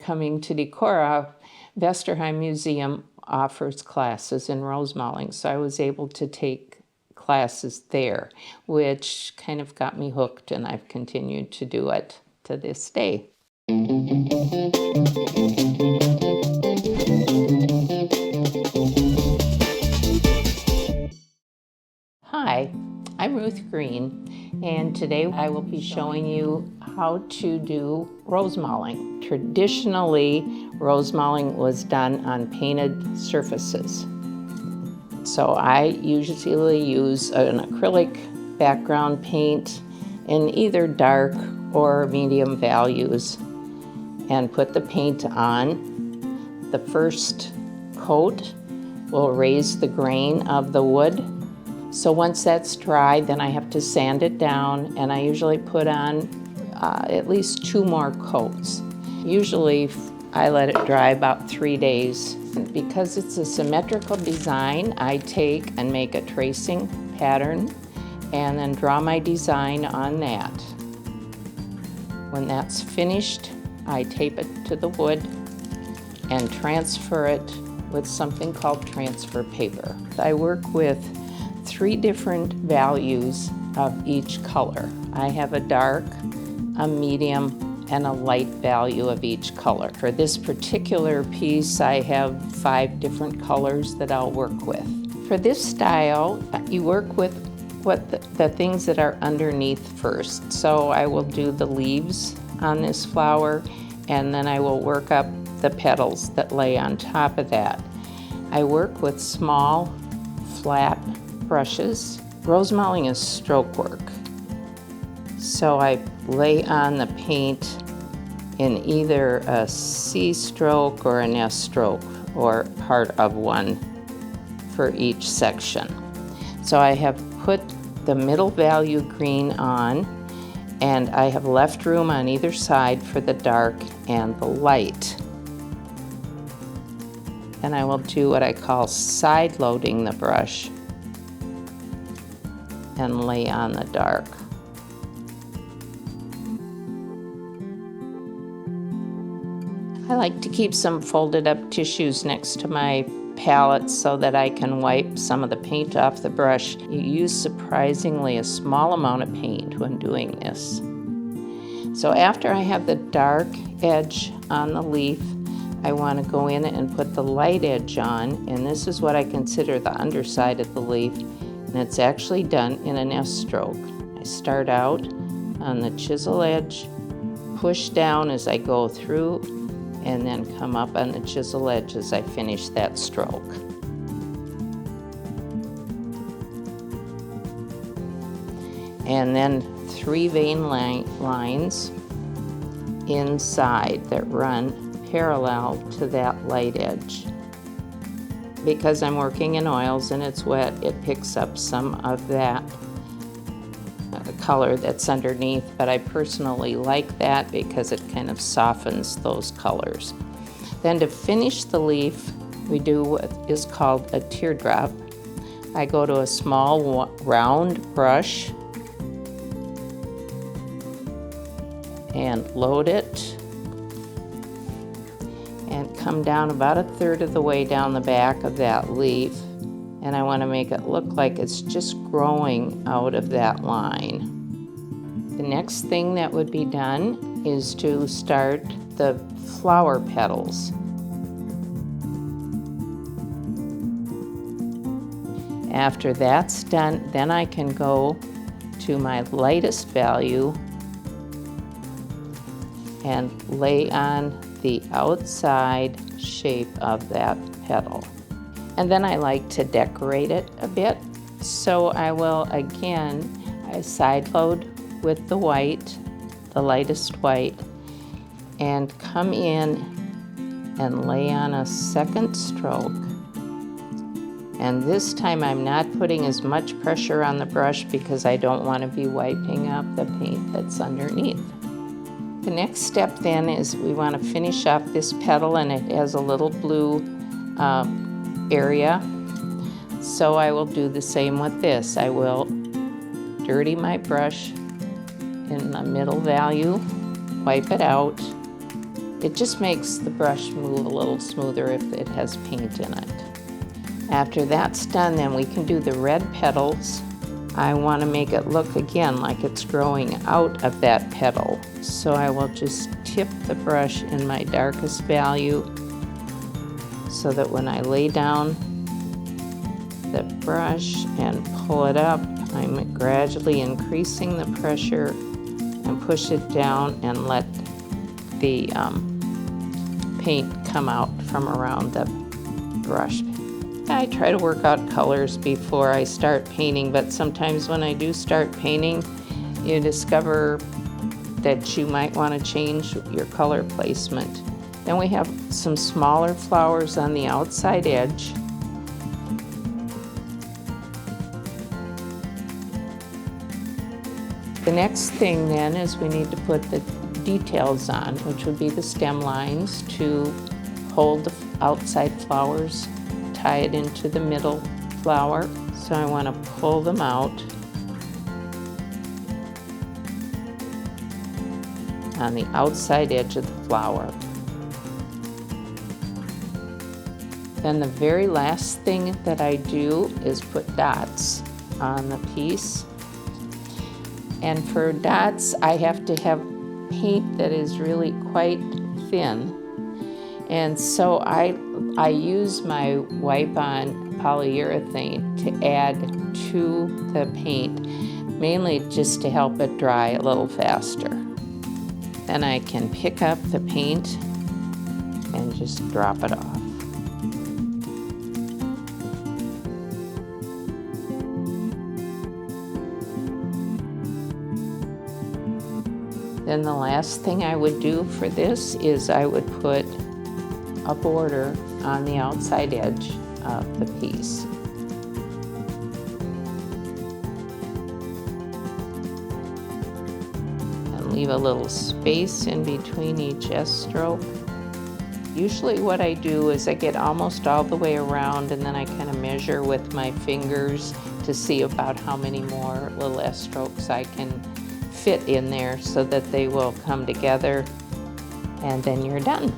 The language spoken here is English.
coming to Decorah, Vesterheim Museum offers classes in Rosemaling, so I was able to take classes there, which kind of got me hooked, and I've continued to do it to this day. Hi, I'm Ruth Green, and today I will be showing you how to do rosemaling. Traditionally, rosemaling was done on painted surfaces. So I usually use an acrylic background paint in either dark or medium values and put the paint on. The first coat will raise the grain of the wood. So once that's dry, then I have to sand it down, and I usually put on at least 2 more coats. Usually I let it dry about 3 days. Because it's a symmetrical design, I take and make a tracing pattern and then draw my design on that. When that's finished, I tape it to the wood and transfer it with something called transfer paper. I work with 3 different values of each color. I have a dark, a medium, and a light value of each color. For this particular piece, I have 5 different colors that I'll work with. For this style, you work with the things that are underneath first. So I will do the leaves on this flower, and then I will work up the petals that lay on top of that. I work with small, flat brushes. Rosemaling is stroke work. So I lay on the paint in either a C stroke or an S stroke, or part of one for each section. So I have put the middle value green on, and I have left room on either side for the dark and the light. And I will do what I call side loading the brush and lay on the dark. I like to keep some folded up tissues next to my palette so that I can wipe some of the paint off the brush. You use surprisingly a small amount of paint when doing this. So after I have the dark edge on the leaf, I want to go in and put the light edge on, and this is what I consider the underside of the leaf, and it's actually done in an S stroke. I start out on the chisel edge, push down as I go through, and then come up on the chisel edge as I finish that stroke. And then 3 vein lines inside that run parallel to that light edge. Because I'm working in oils and it's wet, it picks up some of that color that's underneath, but I personally like that because it kind of softens those colors. Then to finish the leaf, we do what is called a teardrop. I go to a small round brush and load it and come down about 1/3 of the way down the back of that leaf, and I want to make it look like it's just growing out of that line. The next thing that would be done is to start the flower petals. After that's done, then I can go to my lightest value and lay on the outside shape of that petal. And then I like to decorate it a bit. So I will, again, I side load with the white, the lightest white, and come in and lay on a second stroke. And this time I'm not putting as much pressure on the brush because I don't want to be wiping up the paint that's underneath. The next step then is we want to finish off this petal, and it has a little blue area. So I will do the same with this. I will dirty my brush in the middle value, wipe it out, It just makes the brush move a little smoother if it has paint in it. After that's done, then we can do the red petals. I want to make it look again like it's growing out of that petal. So I will just tip the brush in my darkest value so that when I lay down the brush and pull it up, I'm gradually increasing the pressure and push it down and let the paint come out from around the brush. I try to work out colors before I start painting, but sometimes when I do start painting, you discover that you might want to change your color placement. Then we have some smaller flowers on the outside edge. The next thing then is we need to put the details on, which would be the stem lines to hold the outside flowers, tie it into the middle flower. So I want to pull them out on the outside edge of the flower. Then the very last thing that I do is put dots on the piece. And for dots, I have to have paint that is really quite thin. And so I use my wipe-on polyurethane to add to the paint, mainly just to help it dry a little faster. Then I can pick up the paint and just drop it off. Then the last thing I would do for this is I would put a border on the outside edge of the piece. And leave a little space in between each S stroke. Usually what I do is I get almost all the way around and then I kind of measure with my fingers to see about how many more little S strokes I can fit in there so that they will come together, and then you're done.